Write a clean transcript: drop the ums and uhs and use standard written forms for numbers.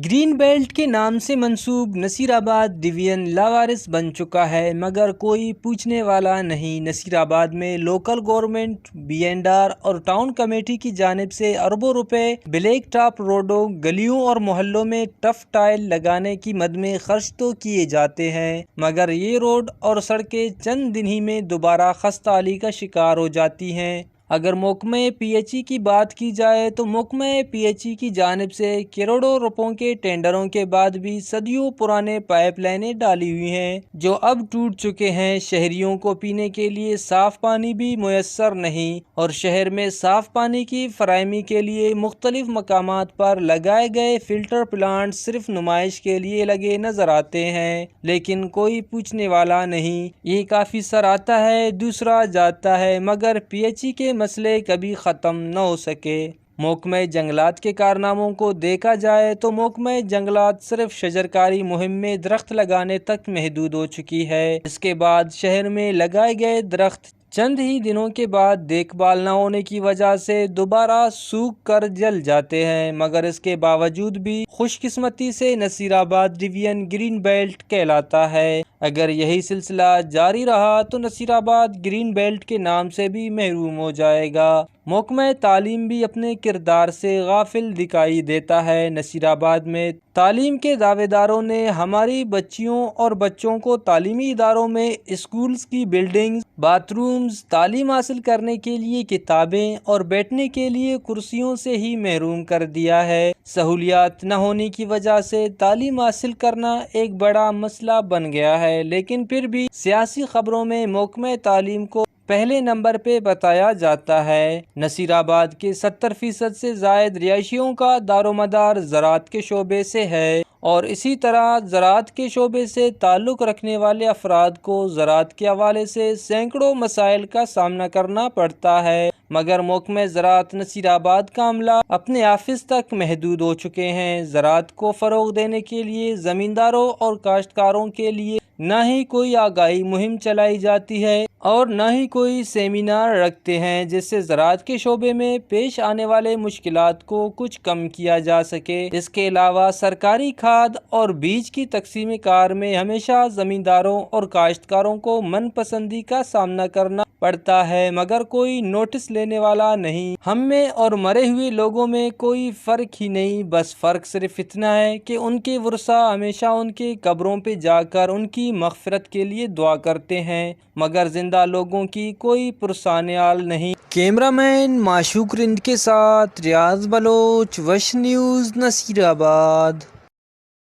Green belt کے نام سے منسوب نصیر آباد ڈویژن لاوارث بن چکا ہے، مگر کوئی پوچھنے والا نہیں۔ نصیر آباد میں لوکل گورنمنٹ، B&R اور ٹاؤن کمیٹی کی جانب سے اربوں روپے بلیک ٹاپ روڈوں، گلیوں اور محلوں میں ٹف ٹائل لگانے کی مد میں خرچ تو کیے جاتے ہیں، مگر یہ روڈ اور سڑکیں چند دن ہی میں دوبارہ خستہ حالی کا شکار ہو جاتی ہیں۔ اگر محکمہ PHE کی بات کی جائے تو محکمہ PHE کی جانب سے کروڑوں روپوں کے ٹینڈروں کے بعد بھی صدیوں پرانے پائپ لائنیں ڈالی ہوئی ہیں جو اب ٹوٹ چکے ہیں۔ شہریوں کو پینے کے لیے صاف پانی بھی میسر نہیں، اور شہر میں صاف پانی کی فراہمی کے لیے مختلف مقامات پر لگائے گئے فلٹر پلانٹ صرف نمائش کے لیے لگے نظر آتے ہیں، لیکن کوئی پوچھنے والا نہیں۔ یہ کافی سر آتا ہے، دوسرا جاتا ہے، مگر PHE کے مسئلے کبھی ختم نہ ہو سکے۔ محکمہ جنگلات کے کارناموں کو دیکھا جائے تو محکمہ جنگلات صرف شجرکاری مہم میں درخت لگانے تک محدود ہو چکی ہے۔ اس کے بعد شہر میں لگائے گئے درخت چند ہی دنوں کے بعد دیکھ بھال نہ ہونے کی وجہ سے دوبارہ سوکھ کر جل جاتے ہیں، مگر اس کے باوجود بھی خوش قسمتی سے نصیر آباد ڈویژن گرین بیلٹ کہلاتا ہے۔ اگر یہی سلسلہ جاری رہا تو نصیر آباد گرین بیلٹ کے نام سے بھی محروم ہو جائے گا۔ محکمہ تعلیم بھی اپنے کردار سے غافل دکھائی دیتا ہے۔ نصیر آباد میں تعلیم کے دعوے داروں نے ہماری بچیوں اور بچوں کو تعلیمی اداروں میں اسکولز کی بلڈنگز، باتھ رومز، تعلیم حاصل کرنے کے لیے کتابیں اور بیٹھنے کے لیے کرسیوں سے ہی محروم کر دیا ہے۔ سہولیات نہ ہونے کی وجہ سے تعلیم حاصل کرنا ایک بڑا مسئلہ بن گیا ہے، لیکن پھر بھی سیاسی خبروں میں محکمہ تعلیم کو پہلے نمبر پہ بتایا جاتا ہے۔ نصیر آباد کے 70% سے زائد رہائشیوں کا دار و مدار زراعت کے شعبے سے ہے، اور اسی طرح زراعت کے شعبے سے تعلق رکھنے والے افراد کو زراعت کے حوالے سے سینکڑوں مسائل کا سامنا کرنا پڑتا ہے، مگر محکمہ زراعت نصیر آباد کا عملہ اپنے آفس تک محدود ہو چکے ہیں۔ زراعت کو فروغ دینے کے لیے زمینداروں اور کاشتکاروں کے لیے نہ ہی کوئی آگاہی مہم چلائی جاتی ہے اور نہ ہی کوئی سیمینار رکھتے ہیں جس سے زراعت کے شعبے میں پیش آنے والے مشکلات کو کچھ کم کیا جا سکے۔ اس کے علاوہ سرکاری کھاد اور بیج کی تقسیم کار میں ہمیشہ زمینداروں اور کاشتکاروں کو من پسندی کا سامنا کرنا پڑتا ہے، مگر کوئی نوٹس لینے والا نہیں۔ ہم میں اور مرے ہوئے لوگوں میں کوئی فرق ہی نہیں، بس فرق صرف اتنا ہے کہ ان کے ورثاء ہمیشہ ان کے قبروں پہ جا کر ان کی مغفرت کے لیے دعا کرتے ہیں، مگر زندہ لوگوں کی کوئی پرسان حال نہیں۔ کیمرہ مین معشوق رند کے ساتھ ریاض بلوچ، وش نیوز، نصیر آباد۔